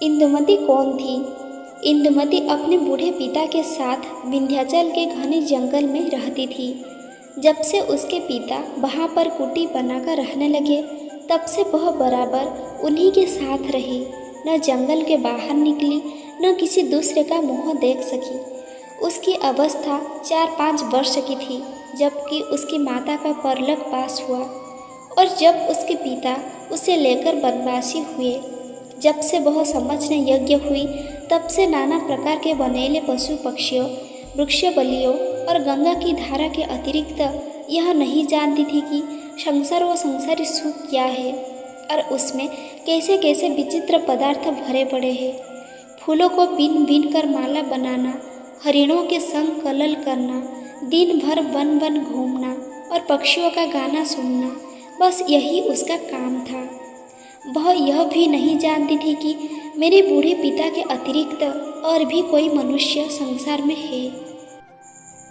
इंदुमती कौन थी? इंदुमती अपने बूढ़े पिता के साथ विंध्याचल के घने जंगल में रहती थी। जब से उसके पिता वहाँ पर कुटी बनाकर रहने लगे, तब से वह बराबर उन्हीं के साथ रही। न जंगल के बाहर निकली, न किसी दूसरे का मुँह देख सकी। उसकी अवस्था 4-5 वर्ष की थी, जबकि उसकी माता का परलोक पास हुआ। और जब उसके पिता उसे लेकर वनवासी हुए, जब से वह समझने योग्य हुई, तब से नाना प्रकार के बनेले पशु पक्षियों, वृक्ष बलियों और गंगा की धारा के अतिरिक्त यह नहीं जानती थी कि संसार व संसारी सुख क्या है और उसमें कैसे कैसे विचित्र पदार्थ भरे पड़े हैं। फूलों को बीन बीन कर माला बनाना, हरिणों के संग कलल करना, दिन भर वन वन घूमना और पक्षियों का गाना सुनना, बस यही उसका काम था। वह यह भी नहीं जानती थी कि मेरे बूढ़े पिता के अतिरिक्त और भी कोई मनुष्य संसार में है।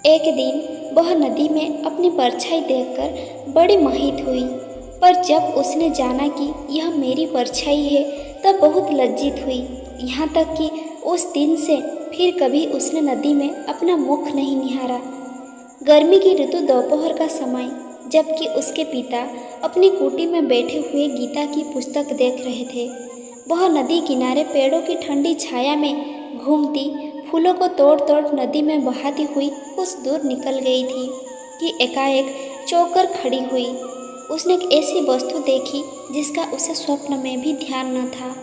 एक दिन वह नदी में अपनी परछाई देखकर बड़ी मोहित हुई, पर जब उसने जाना कि यह मेरी परछाई है, तब बहुत लज्जित हुई। यहाँ तक कि उस दिन से फिर कभी उसने नदी में अपना मुख नहीं निहारा। गर्मी की ऋतु दोपहर का समय, जबकि उसके पिता अपनी कुटी में बैठे हुए गीता की पुस्तक देख रहे थे, वह नदी किनारे पेड़ों की ठंडी छाया में घूमती, फूलों को तोड़ तोड़ नदी में बहाती हुई कुछ दूर निकल गई थी कि एकाएक चौंक कर खड़ी हुई। उसने एक ऐसी वस्तु देखी जिसका उसे स्वप्न में भी ध्यान न था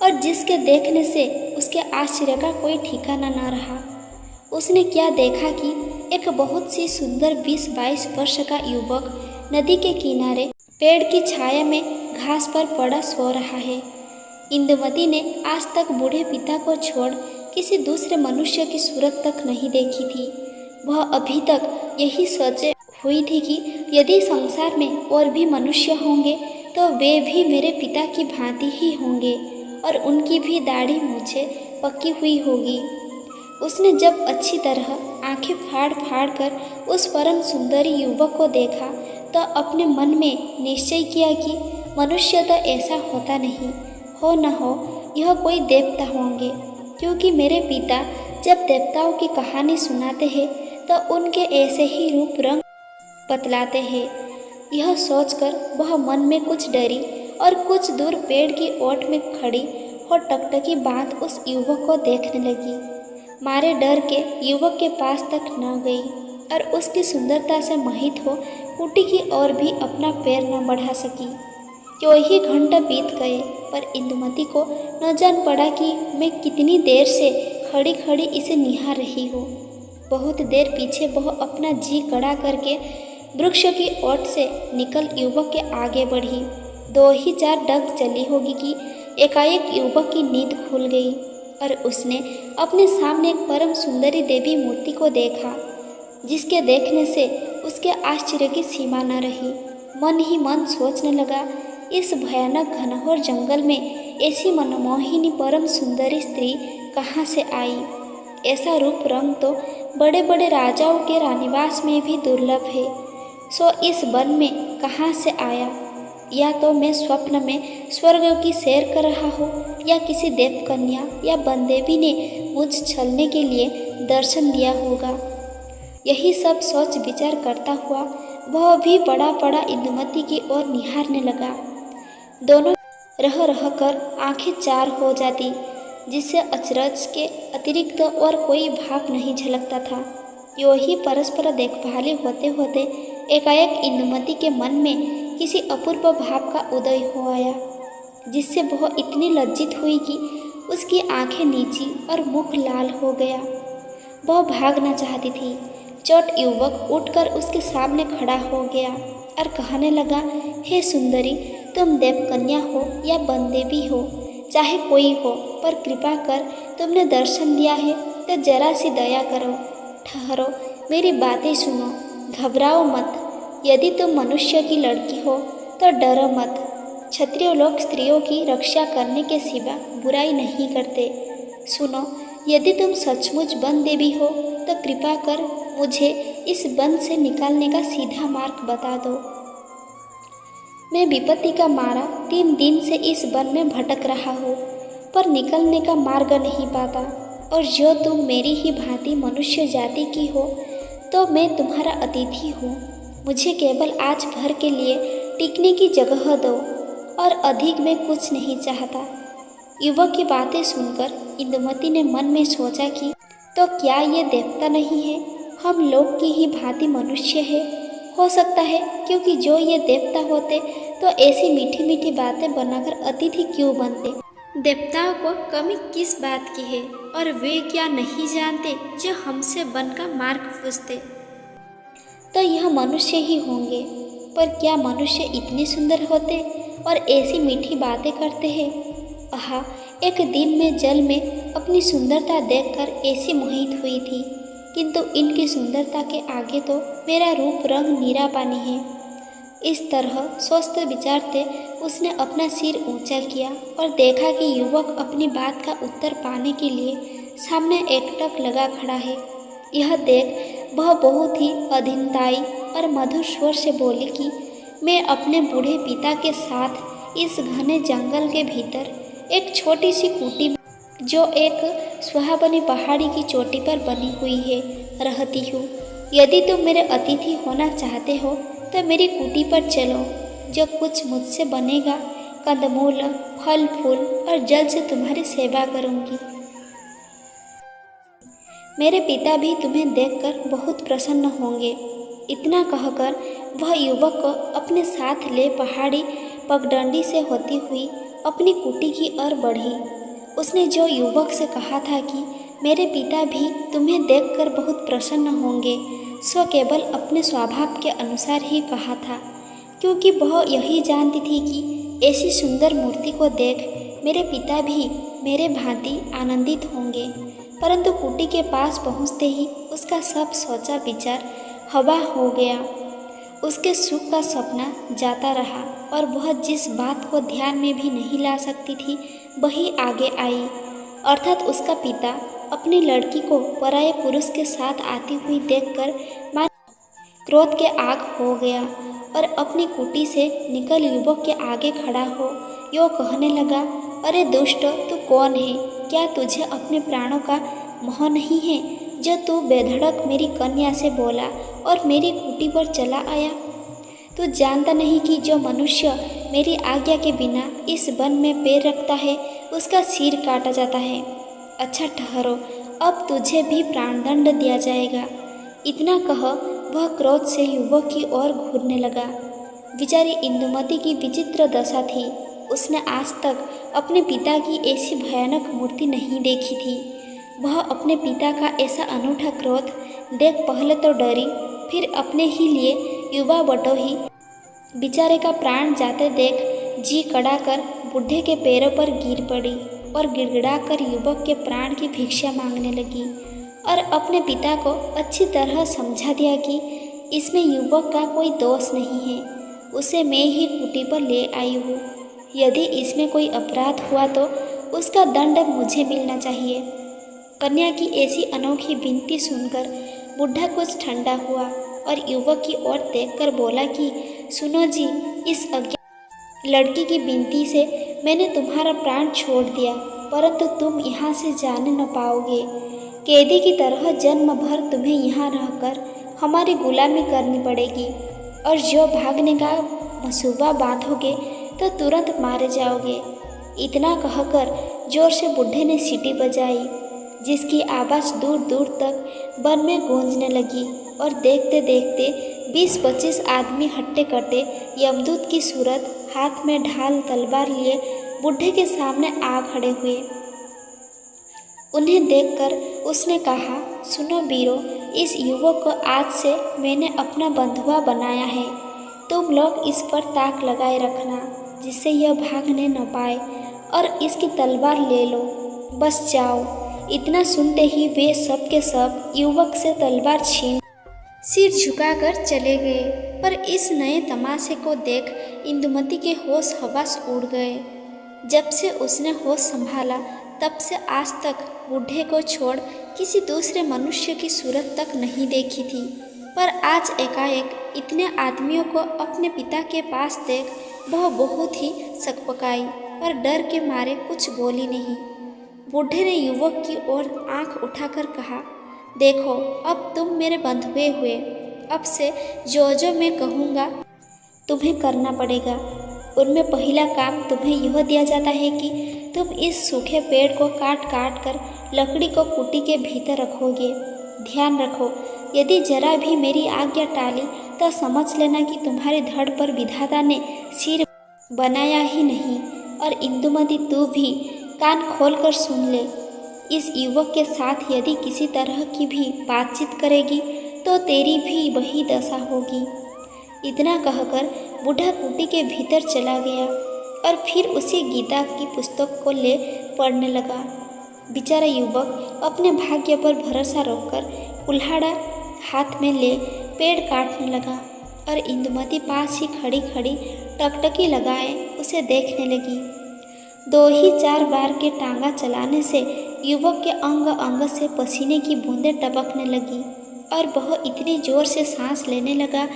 और जिसके देखने से उसके आश्चर्य का कोई ठिकाना न रहा। उसने क्या देखा कि एक बहुत सी सुंदर 20-22 वर्ष का युवक नदी के किनारे पेड़ की छाया में घास पर पड़ा सो रहा है। इंदुमती ने आज तक बूढ़े पिता को छोड़ किसी दूसरे मनुष्य की सूरत तक नहीं देखी थी। वह अभी तक यही सोचे हुई थी कि यदि संसार में और भी मनुष्य होंगे तो वे भी मेरे पिता की भांति ही होंगे और उनकी भी दाढ़ी मूछें पकी हुई होगी। उसने जब अच्छी तरह आंखें फाड़ फाड़ कर उस परम सुंदरी युवक को देखा तो अपने मन में निश्चय किया कि मनुष्य तो ऐसा होता नहीं, हो न हो यह कोई देवता होंगे, क्योंकि मेरे पिता जब देवताओं की कहानी सुनाते हैं तो उनके ऐसे ही रूप रंग बतलाते हैं। यह सोचकर वह मन में कुछ डरी और कुछ दूर पेड़ की ओट में खड़ी हो टकटकी बांध उस युवक को देखने लगी। मारे डर के युवक के पास तक न गई और उसकी सुंदरता से मोहित हो कुटी की ओर भी अपना पैर न बढ़ा सकी। क्यों ही घंटा बीत गए, पर इंदुमती को न जान पड़ा कि मैं कितनी देर से खड़ी खड़ी इसे निहार रही हूँ। बहुत देर पीछे वह अपना जी कड़ा करके वृक्ष की ओट से निकल युवक के आगे बढ़ी। 2 ही 4 डग चली होगी कि एकाएक युवक की नींद खुल गई और उसने अपने सामने एक परम सुंदरी देवी मूर्ति को देखा, जिसके देखने से उसके आश्चर्य की सीमा न रही। मन ही मन सोचने लगा, इस भयानक घनघोर जंगल में ऐसी मनमोहिनी परम सुंदरी स्त्री कहाँ से आई? ऐसा रूप रंग तो बड़े बड़े राजाओं के रानीवास में भी दुर्लभ है, सो इस वन में कहाँ से आया? या तो मैं स्वप्न में स्वर्ग की सैर कर रहा हूँ, या किसी देवकन्या या बनदेवी ने मुझ छलने के लिए दर्शन दिया होगा। यही सब सोच विचार करता हुआ वह भी पड़ा पड़ा इंदुमती की ओर निहारने लगा। दोनों रह रह कर आंखें चार हो जाती, जिससे अचरज के अतिरिक्त और कोई भाव नहीं झलकता था। यो ही परस्पर देखभाली होते होते एकाएक इंदुमती के मन में किसी अपूर्व भाव का उदय हो आया, जिससे वह इतनी लज्जित हुई कि उसकी आंखें नीची और मुख लाल हो गया। वह भागना चाहती थी। चोट युवक उठकर उसके सामने खड़ा हो गया और कहने लगा, हे सुंदरी, तुम देवकन्या हो या बनदेवी हो, चाहे कोई हो, पर कृपा कर तुमने दर्शन दिया है तो जरा सी दया करो। ठहरो, मेरी बातें सुनो, घबराओ मत। यदि तुम मनुष्य की लड़की हो तो डरो मत। क्षत्रिय लोग स्त्रियों की रक्षा करने के सिवा बुराई नहीं करते। सुनो, यदि तुम सचमुच वन देवी हो तो कृपा कर मुझे इस वन से निकालने का सीधा मार्ग बता दो। मैं विपत्ति का मारा 3 दिन से इस वन में भटक रहा हूँ, पर निकलने का मार्ग नहीं पाता, और जो तुम मेरी ही भांति मनुष्य जाति की हो तो मैं तुम्हारा अतिथि हूँ। मुझे केवल आज भर के लिए टिकने की जगह दो, और अधिक मैं कुछ नहीं चाहता। युवक की बातें सुनकर इंदुमती ने मन में सोचा कि तो क्या ये देवता नहीं है, हम लोग की ही भांति मनुष्य है। हो सकता है क्योंकि जो ये देवता होते तो ऐसी मीठी मीठी बातें बनाकर अतिथि क्यों बनते। देवताओं को कमी किस बात की है, और वे क्या नहीं जानते जो हमसे वन का मार्ग पूछते। तो यह मनुष्य ही होंगे, पर क्या मनुष्य इतने सुंदर होते और ऐसी मीठी बातें करते हैं। आहा, एक दिन मैं जल में अपनी सुंदरता देखकर ऐसी मोहित हुई थी, किंतु इनकी सुंदरता के आगे तो मेरा रूप रंग नीरा पानी है। इस तरह स्वस्थ विचारते उसने अपना सिर ऊंचा किया और देखा कि युवक अपनी बात का उत्तर पाने के लिए सामने एकटक लगा खड़ा है। यह देख वह बहुत ही अधीनताई और मधुर स्वर से बोली कि मैं अपने बूढ़े पिता के साथ इस घने जंगल के भीतर एक छोटी सी कुटी जो एक सुहावनी पहाड़ी की चोटी पर बनी हुई है रहती हूँ। यदि तुम मेरे अतिथि होना चाहते हो तो मेरी कुटी पर चलो। जो कुछ मुझसे बनेगा, कंदमूल, फल फूल और जल से तुम्हारी सेवा करूँगी। मेरे पिता भी तुम्हें देखकर बहुत प्रसन्न होंगे। इतना कहकर वह युवक को अपने साथ ले पहाड़ी पगडंडी से होती हुई अपनी कुटी की ओर बढ़ी। उसने जो युवक से कहा था कि मेरे पिता भी तुम्हें देखकर बहुत प्रसन्न होंगे, सो केवल अपने स्वभाव के अनुसार ही कहा था, क्योंकि वह यही जानती थी कि ऐसी सुंदर मूर्ति को देख मेरे पिता भी मेरे भांति आनंदित होंगे। परंतु कुटी के पास पहुंचते ही उसका सब सोचा विचार हवा हो गया। उसके सुख का सपना जाता रहा, और वह जिस बात को ध्यान में भी नहीं ला सकती थी वही आगे आई, अर्थात उसका पिता अपनी लड़की को पराये पुरुष के साथ आती हुई देखकर मान क्रोध के आग हो गया, और अपनी कुटी से निकल युवक के आगे खड़ा हो यो कहने लगा, अरे दुष्ट, तू कौन है? क्या तुझे अपने प्राणों का मोह नहीं है, जो तू बेधड़क मेरी कन्या से बोला और मेरी कुटी पर चला आया? तू जानता नहीं कि जो मनुष्य मेरी आज्ञा के बिना इस वन में पैर रखता है उसका सिर काटा जाता है। अच्छा ठहरो, अब तुझे भी प्राणदंड दिया जाएगा। इतना कह वह क्रोध से युवक की ओर घूरने लगा। बेचारी इंदुमती की विचित्र दशा थी। उसने आज तक अपने पिता की ऐसी भयानक मूर्ति नहीं देखी थी। वह अपने पिता का ऐसा अनूठा क्रोध देख पहले तो डरी, फिर अपने ही लिए युवा बटोही बेचारे का प्राण जाते देख जी कड़ाकर बूढ़े के पैरों पर गिर पड़ी और गिड़गिड़ाकर युवक के प्राण की भिक्षा मांगने लगी, और अपने पिता को अच्छी तरह समझा दिया कि इसमें युवक का कोई दोष नहीं है, उसे मैं ही कुटी पर ले आई हूँ। यदि इसमें कोई अपराध हुआ तो उसका दंड मुझे मिलना चाहिए। कन्या की ऐसी अनोखी विनती सुनकर बूढ़ा कुछ ठंडा हुआ और युवक की ओर देखकर बोला कि सुनो जी, इस अज्ञान लड़की की विनती से मैंने तुम्हारा प्राण छोड़ दिया, परंतु तुम यहाँ से जाने न पाओगे। कैदी की तरह जन्म भर तुम्हें यहाँ रहकर हमारी गुलामी करनी पड़ेगी, और जो भागने का मसूबा बांधोगे तो तुरंत मारे जाओगे। इतना कहकर जोर से बूढ़े ने सीटी बजाई, जिसकी आवाज़ दूर दूर तक वन में गूंजने लगी, और देखते देखते 20-25 आदमी हट्टे कट्टे यमदूत की सूरत हाथ में ढाल तलवार लिए बूढ़े के सामने आ खड़े हुए। उन्हें देखकर उसने कहा, सुनो वीरो, इस युवक को आज से मैंने अपना बंधुआ बनाया है। तुम लोग इस पर ताक लगाए रखना, जिससे यह भागने न पाए, और इसकी तलवार ले लो, बस जाओ। इतना सुनते ही वे सब के सब युवक से तलवार छीन सिर झुकाकर चले गए। पर इस नए तमाशे को देख इंदुमती के होश हवास उड़ गए। जब से उसने होश संभाला तब से आज तक बूढ़े को छोड़ किसी दूसरे मनुष्य की सूरत तक नहीं देखी थी, पर आज एकाएक इतने आदमियों को अपने पिता के पास देख वह बहुत ही सकपकाई। पर डर के मारे कुछ बोली नहीं। बूढ़े ने युवक की ओर आंख उठाकर कहा, देखो अब तुम मेरे बंधुए हुए, अब से जो जो मैं कहूँगा तुम्हें करना पड़ेगा। उनमें पहला काम तुम्हें यह दिया जाता है कि तुम इस सूखे पेड़ को काट काट कर लकड़ी को कुटी के भीतर रखोगे। ध्यान रखो, यदि जरा भी मेरी आज्ञा टाली तो समझ लेना कि तुम्हारे धड़ पर विधाता ने सिर बनाया ही नहीं। और इंदुमती तू भी कान खोलकर सुन ले, इस युवक के साथ यदि किसी तरह की भी बातचीत करेगी तो तेरी भी वही दशा होगी। इतना कहकर बूढ़ा कुटी के भीतर चला गया और फिर उसी गीता की पुस्तक को ले पढ़ने लगा। बेचारा युवक अपने भाग्य पर भरोसा रखकर कुल्हाड़ा हाथ में ले पेड़ काटने लगा और इंदुमती पास ही खड़ी खड़ी टकटकी लगाए उसे देखने लगी। 2 ही 4 बार के टांगा चलाने से युवक के अंग अंग से पसीने की बूंदें टपकने लगी और वह इतनी जोर से सांस लेने लगा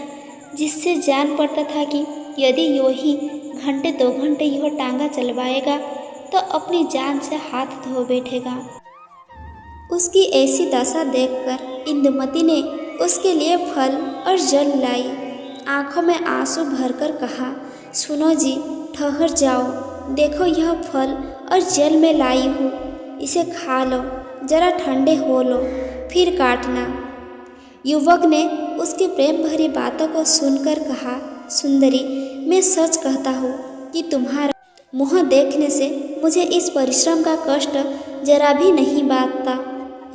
जिससे जान पड़ता था कि यदि यूँ ही घंटे 2 घंटे यह टांगा चलवाएगा तो अपनी जान से हाथ धो बैठेगा। उसकी ऐसी दशा देखकर इंदुमती ने उसके लिए फल और जल लाई। आंखों में आंसू भरकर कहा, सुनो जी, ठहर जाओ, देखो यह फल और जल मैं लाई हूँ, इसे खा लो, जरा ठंडे हो लो, फिर काटना। युवक ने उसकी प्रेम भरी बातों को सुनकर कहा, सुंदरी, मैं सच कहता हूँ कि तुम्हारा मुँह देखने से मुझे इस परिश्रम का कष्ट जरा भी नहीं बांधता।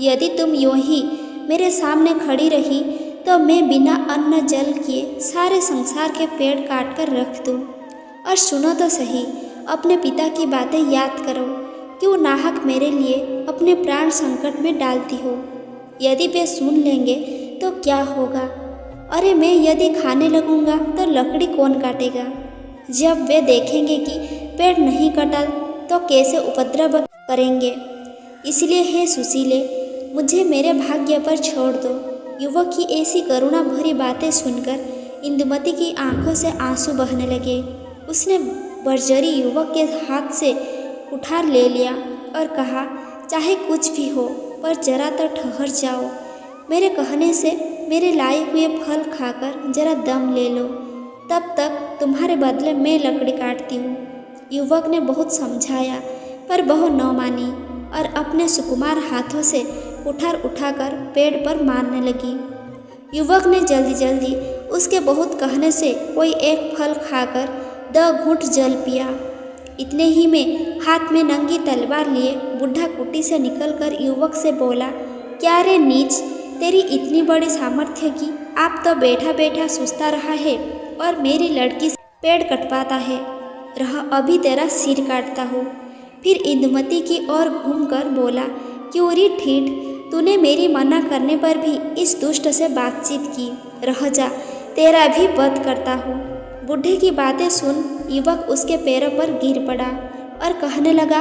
यदि तुम यूँ ही मेरे सामने खड़ी रही तो मैं बिना अन्न जल किए सारे संसार के पेड़ काट कर रख दूँ। और सुनो तो सही, अपने पिता की बातें याद करो, क्यों नाहक मेरे लिए अपने प्राण संकट में डालती हो। यदि वे सुन लेंगे तो क्या होगा? अरे मैं यदि खाने लगूंगा तो लकड़ी कौन काटेगा? जब वे देखेंगे कि पेड़ नहीं कटा तो कैसे उपद्रव करेंगे। इसलिए हे सुशीले, मुझे मेरे भाग्य पर छोड़ दो। युवक की ऐसी करुणा भरी बातें सुनकर इंदुमती की आंखों से आंसू बहने लगे। उसने बर्जरी युवक के हाथ से कुठार ले लिया और कहा, चाहे कुछ भी हो पर जरा तो ठहर जाओ। मेरे कहने से मेरे लाए हुए फल खाकर जरा दम ले लो, तब तक तुम्हारे बदले मैं लकड़ी काटती हूँ। युवक ने बहुत समझाया पर वह न मानी और अपने सुकुमार हाथों से कुठार उठाकर पेड़ पर मारने लगी। युवक ने जल्दी जल्दी उसके बहुत कहने से कोई एक फल खाकर 2 घूंट जल पिया। इतने ही में हाथ में नंगी तलवार लिए बूढ़ा कुटी से निकलकर युवक से बोला, क्या रे नीच, तेरी इतनी बड़ी सामर्थ्य की आप तो बैठा बैठा सुस्ता रहा है और मेरी लड़की से पेड़ कटवाता है। रहा अभी तेरा सिर काटता हूँ। फिर इंदुमती की ओर घूमकर बोला, क्यों री ठीठ, तूने मेरी मना करने पर भी इस दुष्ट से बातचीत की। रह जा, तेरा भी वध करता हूँ। बूढ़े की बातें सुन युवक उसके पैरों पर गिर पड़ा और कहने लगा,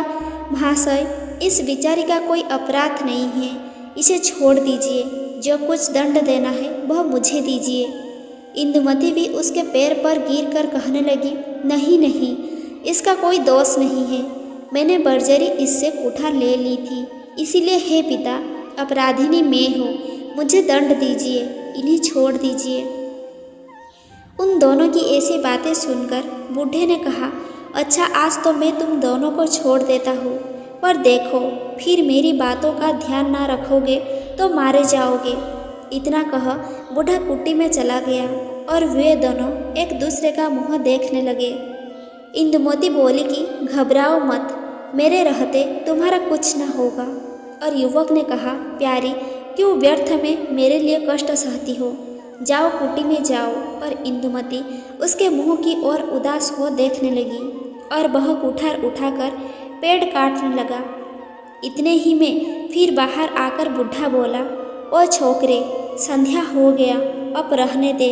महाशय, इस बेचारी का कोई अपराध नहीं है, इसे छोड़ दीजिए। जो कुछ दंड देना है वह मुझे दीजिए। इंदुमती भी उसके पैर पर गिर कर कहने लगी, नहीं नहीं, इसका कोई दोष नहीं है, मैंने बर्जरी इससे कुठार ले ली थी, इसीलिए हे पिता, अपराधिनी मैं हूँ, मुझे दंड दीजिए, इन्हें छोड़ दीजिए। उन दोनों की ऐसी बातें सुनकर बूढ़े ने कहा, अच्छा आज तो मैं तुम दोनों को छोड़ देता हूँ, पर देखो फिर मेरी बातों का ध्यान ना रखोगे तो मारे जाओगे। इतना कह बूढ़ा कुटी में चला गया और वे दोनों एक दूसरे का मुँह देखने लगे। इंदुमती बोली कि घबराओ मत, मेरे रहते तुम्हारा कुछ न होगा। और युवक ने कहा, प्यारी, क्यों व्यर्थ में मेरे लिए कष्ट सहती हो, जाओ कुटी में जाओ। और इंदुमती उसके मुंह की ओर उदास हो देखने लगी और वह कुठार उठाकर पेड़ काटने लगा। इतने ही में फिर बाहर आकर बूढ़ा बोला, ओ छोकरे, संध्या हो गया, अब रहने दे,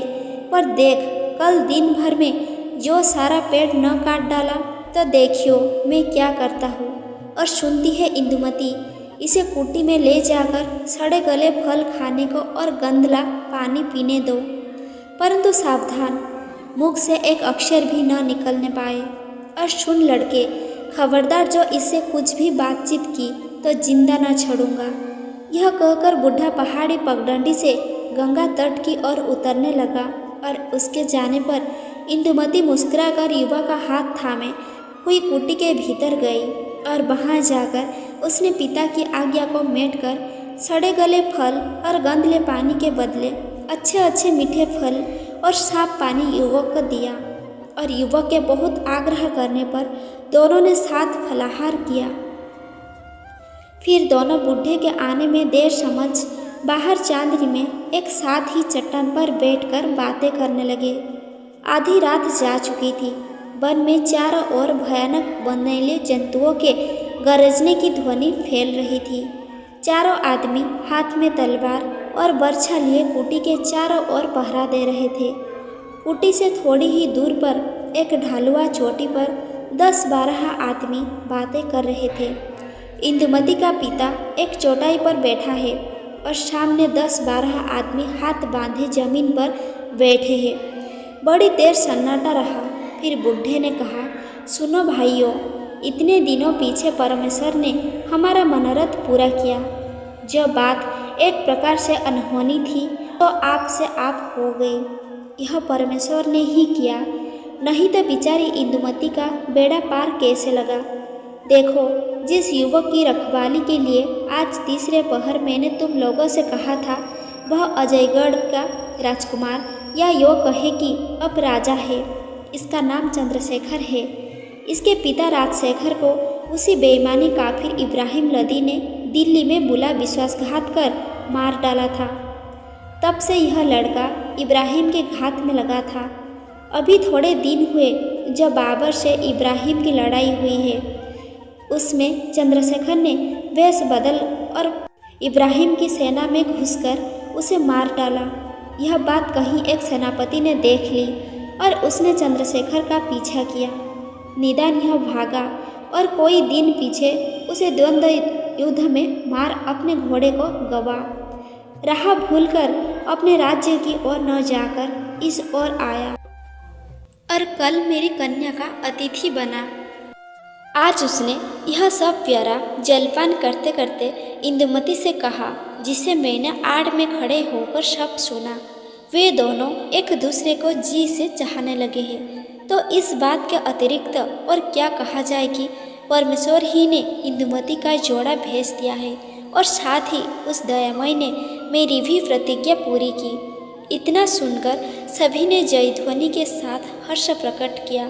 पर देख कल दिन भर में जो सारा पेड़ न काट डाला तो देखियो मैं क्या करता हूँ। और सुनती है इंदुमती, इसे कुटी में ले जाकर सड़े गले फल खाने को और गंदला पानी पीने दो, परंतु सावधान, मुख से एक अक्षर भी न निकलने पाए। और सुन लड़के, खबरदार जो इससे कुछ भी बातचीत की तो जिंदा न छोड़ूंगा। यह कहकर बूढ़ा पहाड़ी पगडंडी से गंगा तट की ओर उतरने लगा और उसके जाने पर इंदुमती मुस्कुराकर युवा का हाथ थामे हुई कुटी के भीतर गई और वहां जाकर उसने पिता की आज्ञा को मेट कर सड़े गले फल और गंधले पानी के बदले अच्छे अच्छे मीठे फल और साफ पानी युवक को दिया और युवक के बहुत आग्रह करने पर दोनों ने साथ फलाहार किया। फिर दोनों बूढ़े के आने में देर समझ बाहर चांदनी में एक साथ ही चट्टान पर बैठकर बातें करने लगे। आधी रात जा चुकी थी। वन में चारों ओर भयानक बनेले जंतुओं के गरजने की ध्वनि फैल रही थी। चारों आदमी हाथ में तलवार और बर्छा लिए कुटी के चारों ओर पहरा दे रहे थे। कुटी से थोड़ी ही दूर पर एक ढालुआ चोटी पर 10-12 आदमी बातें कर रहे थे। इंदुमती का पिता एक चौटाई पर बैठा है और सामने 10-12 आदमी हाथ बांधे जमीन पर बैठे हैं। बड़ी देर सन्नाटा रहा। फिर बुढ़े ने कहा, सुनो भाइयों, इतने दिनों पीछे परमेश्वर ने हमारा मनोरथ पूरा किया। जो बात एक प्रकार से अनहोनी थी तो आप से आप हो गई। यह परमेश्वर ने ही किया, नहीं तो बेचारी इंदुमती का बेड़ा पार कैसे लगा। देखो, जिस युवक की रखवाली के लिए आज तीसरे पहर मैंने तुम लोगों से कहा था, वह अजयगढ़ का राजकुमार या यो कहे कि अब राजा है। इसका नाम चंद्रशेखर है। इसके पिता राजशेखर को उसी बेईमानी काफिर इब्राहिम लोदी ने दिल्ली में बुला विश्वासघात कर मार डाला था। तब से यह लड़का इब्राहिम के घात में लगा था। अभी थोड़े दिन हुए जब बाबर से इब्राहिम की लड़ाई हुई है, उसमें चंद्रशेखर ने वेश बदल और इब्राहिम की सेना में घुसकर उसे मार डाला। यह बात कहीं एक सेनापति ने देख ली और उसने चंद्रशेखर का पीछा किया। निदान यह भागा और कोई दिन पीछे उसे द्वंद्व युद्ध में मार अपने घोड़े को गवा। राह भूलकर अपने राज्य की ओर न जाकर इस ओर आया और कल मेरी कन्या का अतिथि बना। आज उसने यह सब प्यारा जलपान करते करते इंदुमती से कहा, जिसे मैंने आड़ में खड़े होकर सब सुना। वे दोनों एक दूसरे को जी से चाहने लगे हैं। तो इस बात के अतिरिक्त और क्या कहा जाए कि परमेश्वर ही ने इंदुमती का जोड़ा भेज दिया है और साथ ही उस दयामय ने मेरी भी प्रतिज्ञा पूरी की। इतना सुनकर सभी ने जयध्वनि के साथ हर्ष प्रकट किया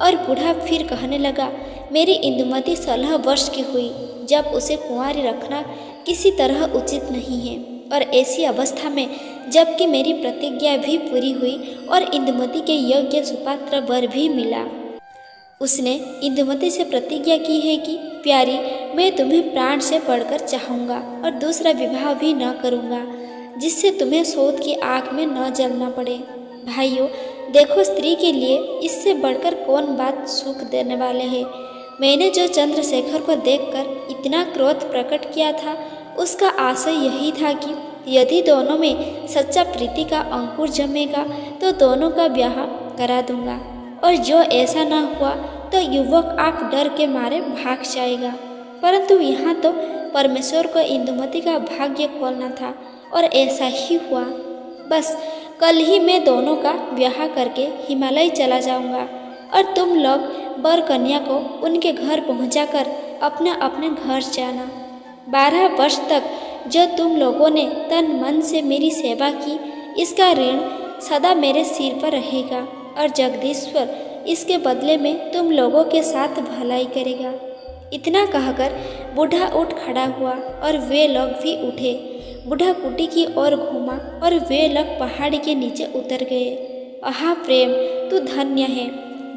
और बूढ़ा फिर कहने लगा, मेरी इंदुमती 16 वर्ष की हुई जब उसे कुंवारी रखना किसी तरह उचित नहीं है, और ऐसी अवस्था में जबकि मेरी प्रतिज्ञा भी पूरी हुई और इंदुमती के योग्य सुपात्र वर भी मिला। उसने इंदुमती से प्रतिज्ञा की है कि प्यारी, मैं तुम्हें प्राण से बढ़कर चाहूँगा और दूसरा विवाह भी न करूँगा, जिससे तुम्हें शोध की आग में न जलना पड़े। भाइयों, देखो, स्त्री के लिए इससे बढ़कर कौन बात सुख देने वाले है। मैंने जो चंद्रशेखर को देखकर इतना क्रोध प्रकट किया था, उसका आशय यही था कि यदि दोनों में सच्चा प्रीति का अंकुर जमेगा तो दोनों का ब्याह करा दूंगा, और जो ऐसा न हुआ तो युवक आप डर के मारे भाग जाएगा। परंतु यहाँ तो परमेश्वर को इंदुमती का भाग्य खोलना था और ऐसा ही हुआ। बस कल ही मैं दोनों का ब्याह करके हिमालय चला जाऊंगा और तुम लोग वर कन्या को उनके घर पहुंचाकर अपने अपने घर जाना। 12 वर्ष तक जो तुम लोगों ने तन मन से मेरी सेवा की, इसका ऋण सदा मेरे सिर पर रहेगा और जगदीश्वर इसके बदले में तुम लोगों के साथ भलाई करेगा। इतना कहकर बूढ़ा उठ खड़ा हुआ और वे लोग भी उठे। बूढ़ा कुटी की ओर घूमा और वे लोग पहाड़ी के नीचे उतर गए। आहा प्रेम, तू धन्य है,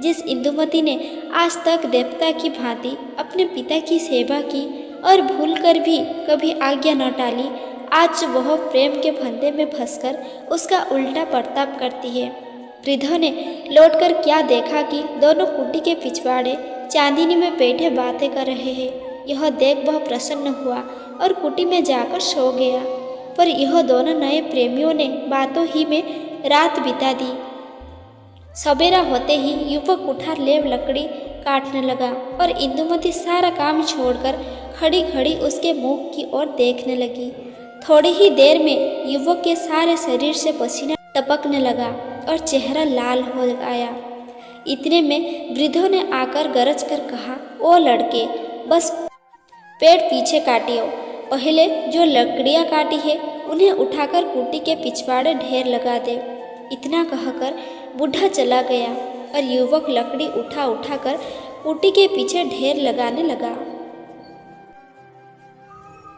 जिस इंदुमती ने आज तक देवता की भांति अपने पिता की सेवा की और भूलकर भी कभी आज्ञा न टाली, आज वह प्रेम के फंदे में फंसकर उसका उल्टा बर्ताव करती है। वृद्धों ने लौटकर क्या देखा कि दोनों कुटी के पिछवाड़े चांदनी में बैठे बातें कर रहे हैं। यह देख वह प्रसन्न हुआ और कुटी में जाकर सो गया। पर यह दोनों नए प्रेमियों ने बातों ही में रात बिता दी। सवेरा होते ही युवक उठा लेव लकड़ी काटने लगा और इंदुमती सारा काम छोड़कर खड़ी खड़ी उसके मुख की ओर देखने लगी। थोड़ी ही देर में युवक के सारे शरीर से पसीना टपकने लगा और चेहरा लाल हो आया। इतने में वृद्धों ने आकर गरज कर कहा, ओ लड़के, बस पेड़ पीछे काटियो। पहले जो लकड़ियाँ काटी है उन्हें उठाकर कुटी के पिछवाड़े ढेर लगा दे। इतना कहकर बूढ़ा चला गया और युवक लकड़ी उठा उठाकर कुटी के पीछे ढेर लगाने लगा।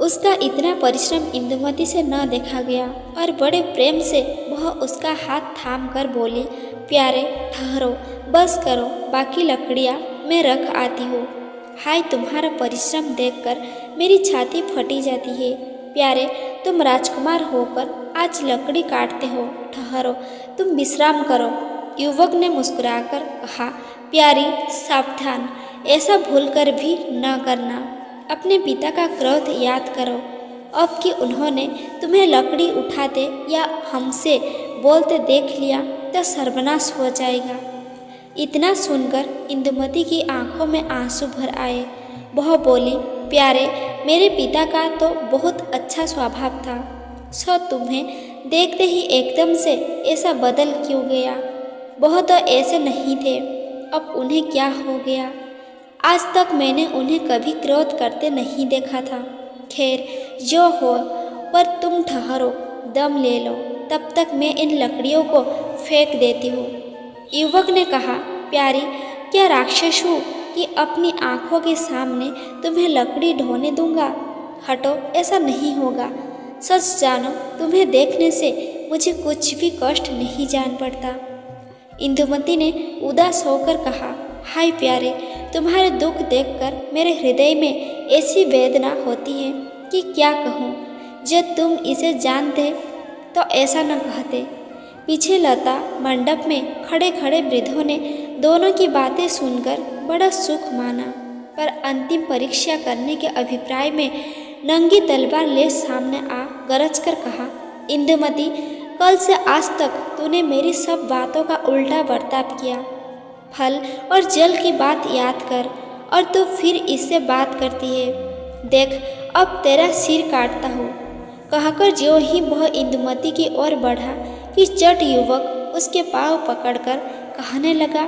उसका इतना परिश्रम इंदुमती से न देखा गया और बड़े प्रेम से वह उसका हाथ थाम कर बोली, प्यारे ठहरो, बस करो, बाकी लकड़ियाँ मैं रख आती हूँ। हाय, तुम्हारा परिश्रम देखकर मेरी छाती फटी जाती है। प्यारे, तुम राजकुमार होकर आज लकड़ी काटते हो, ठहरो, तुम विश्राम करो। युवक ने मुस्कुराकर कहा, प्यारी सावधान, ऐसा भूल कर भी न करना। अपने पिता का क्रोध याद करो। अब कि उन्होंने तुम्हें लकड़ी उठाते या हमसे बोलते देख लिया तो सर्वनाश हो जाएगा। इतना सुनकर इंदुमती की आंखों में आंसू भर आए। वह बोली, प्यारे, मेरे पिता का तो बहुत अच्छा स्वभाव था, सो तुम्हें देखते ही एकदम से ऐसा बदल क्यों गया? वह तो ऐसे नहीं थे, अब उन्हें क्या हो गया? आज तक मैंने उन्हें कभी क्रोध करते नहीं देखा था। खैर, जो हो, पर तुम ठहरो, दम ले लो, तब तक मैं इन लकड़ियों को फेंक देती हूँ। युवक ने कहा, प्यारी, क्या राक्षस हूँ कि अपनी आंखों के सामने तुम्हें लकड़ी ढोने दूंगा? हटो, ऐसा नहीं होगा। सच जानो, तुम्हें देखने से मुझे कुछ भी कष्ट नहीं जान पड़ता। इंदुमती ने उदास होकर कहा, हाय प्यारे, तुम्हारे दुख देखकर मेरे हृदय में ऐसी वेदना होती है कि क्या कहूँ। जब तुम इसे जानते तो ऐसा न कहते। पीछे लता मंडप में खड़े खड़े वृद्धों ने दोनों की बातें सुनकर बड़ा सुख माना, पर अंतिम परीक्षा करने के अभिप्राय में नंगी तलवार ले सामने आ गरज कर कहा, इंदुमती, कल से आज तक तूने मेरी सब बातों का उल्टा बर्ताव किया। फल और जल की बात याद कर और तू फिर इससे बात करती है। देख, अब तेरा सिर काटता हूँ। कहकर जो ही वह इंदुमती की ओर बढ़ा कि चट युवक उसके पाँव पकड़कर कहने लगा,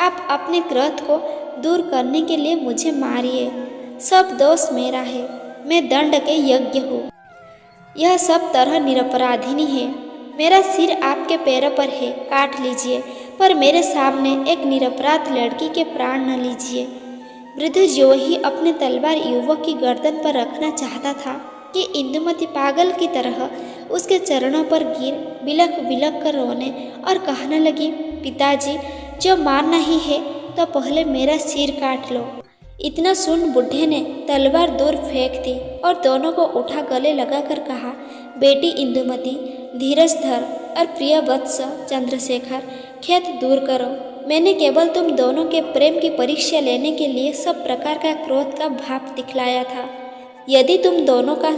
आप अपने क्रोध को दूर करने के लिए मुझे मारिए। सब दोष मेरा है, मैं दंड के यज्ञ हूँ। यह सब तरह निरपराधिनी है। मेरा सिर आपके पैरों पर है, काट लीजिए, पर मेरे सामने एक निरपराध लड़की के प्राण न लीजिए। वृद्ध जो ही अपने तलवार युवक की गर्दन पर रखना चाहता था कि इंदुमती पागल की तरह उसके चरणों पर गिर बिलख बिलख कर रोने और कहने लगी, पिताजी, जो मारना ही है तो पहले मेरा सिर काट लो। इतना सुन बुढ़े ने तलवार दूर फेंक दी और दोनों को उठा गले लगाकर कहा, बेटी इंदुमती, धीरज धर और प्रिय वत्स चंद्रशेखर, खेद दूर करो। मैंने केवल तुम दोनों के प्रेम की परीक्षा लेने के लिए सब प्रकार का क्रोध का भाव दिखलाया था। यदि तुम दोनों का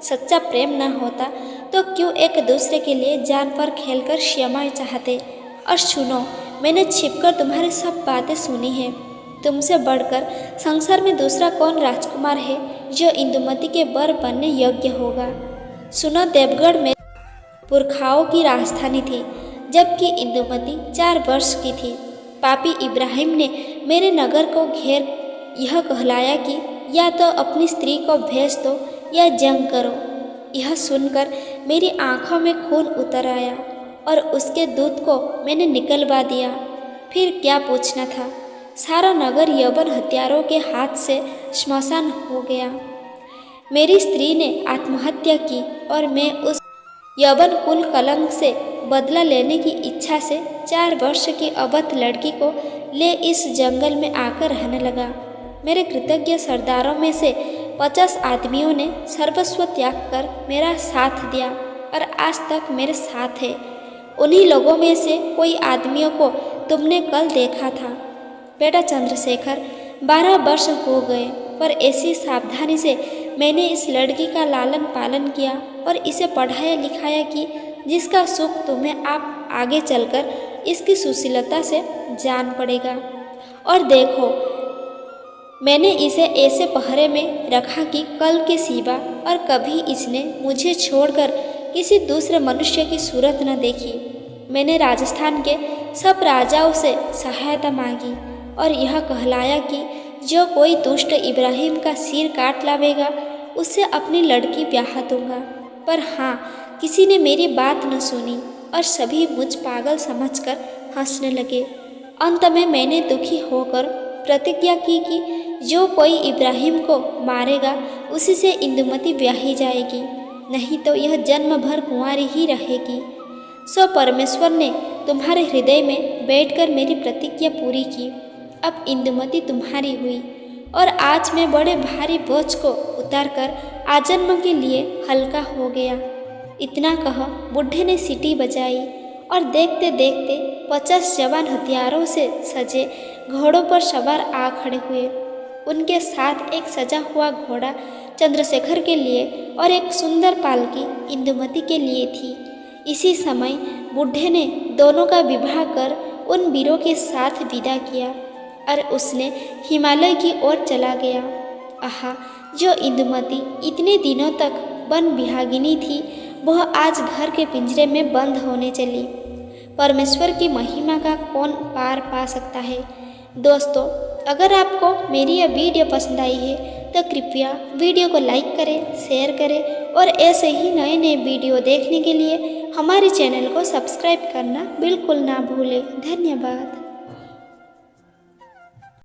सच्चा प्रेम न होता तो क्यों एक दूसरे के लिए जान पर खेलकर क्षमा चाहते? और सुनो, मैंने छिपकर तुम्हारी सब बातें सुनी है। तुमसे बढ़कर संसार में दूसरा कौन राजकुमार है जो इंदुमती के वर बनने योग्य होगा? सुनो, देवगढ़ में पुरखाओं की राजधानी थी, जबकि इंदुमती 4 वर्ष की थी। पापी इब्राहिम ने मेरे नगर को घेर यह कहलाया कि या तो अपनी स्त्री को भेज दो या जंग करो। यह सुनकर मेरी आंखों में खून उतर आया और उसके दूत को मैंने निकलवा दिया। फिर क्या पूछना था? सारा नगर यवन हत्यारों के हाथ से श्मशान हो गया। मेरी स्त्री ने आत्महत्या की और मैं उस यवन कुल कलंक से बदला लेने की इच्छा से 4 वर्ष की अबोध लड़की को ले इस जंगल में आकर रहने लगा। मेरे कृतज्ञ सरदारों में से 50 आदमियों ने सर्वस्व त्याग कर मेरा साथ दिया और आज तक मेरे साथ है। उन्हीं लोगों में से कोई आदमियों को तुमने कल देखा था। बेटा चंद्रशेखर, 12 वर्ष हो गए, पर ऐसी सावधानी से मैंने इस लड़की का लालन पालन किया और इसे पढ़ाया लिखाया कि जिसका सुख तुम्हें आप आगे चलकर इसकी सुशीलता से जान पड़ेगा और देखो, मैंने इसे ऐसे पहरे में रखा कि कल के सिवा और कभी इसने मुझे छोड़कर किसी दूसरे मनुष्य की सूरत न देखी। मैंने राजस्थान के सब राजाओं से सहायता मांगी और यह कहलाया कि जो कोई दुष्ट इब्राहिम का सिर काट लावेगा उससे अपनी लड़की ब्याह दूंगा। पर हाँ, किसी ने मेरी बात न सुनी और सभी मुझ पागल समझकर हंसने लगे। अंत में मैंने दुखी होकर प्रतिज्ञा की कि जो कोई इब्राहिम को मारेगा उसी से इंदुमती ब्याही जाएगी, नहीं तो यह जन्म भर कुंवारी ही रहेगी। सो परमेश्वर ने तुम्हारे हृदय में बैठकर मेरी प्रतिज्ञा पूरी की। अब इंदुमती तुम्हारी हुई और आज मैं बड़े भारी बोझ को उतारकर आजन्म के लिए हल्का हो गया। इतना कह बुढ़े ने सीटी बजाई और देखते देखते 50 जवान हथियारों से सजे घोड़ों पर सवार आ खड़े हुए। उनके साथ एक सजा हुआ घोड़ा चंद्रशेखर के लिए और एक सुंदर पालकी इंदुमती के लिए थी। इसी समय बुढ़े ने दोनों का विवाह कर उन वीरों के साथ विदा किया और उसने हिमालय की ओर चला गया। आहा, जो इंदुमती इतने दिनों तक वन विहागिनी थी, वह आज घर के पिंजरे में बंद होने चली। परमेश्वर की महिमा का कौन पार पा सकता है। दोस्तों, अगर आपको मेरी यह वीडियो पसंद आई है तो कृपया वीडियो को लाइक करें, शेयर करें और ऐसे ही नए नए वीडियो देखने के लिए हमारे चैनल को सब्सक्राइब करना बिल्कुल ना भूलें। धन्यवाद।